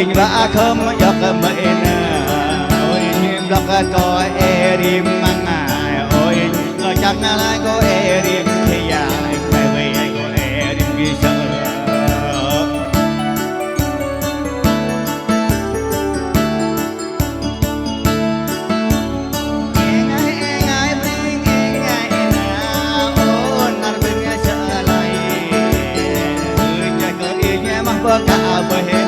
in và không giọt mây nè ôi niềm lọc có e rim mang ngài ôi lo chắc na lại có e rim thì ya về về ai có e rim kia sợ cả bởi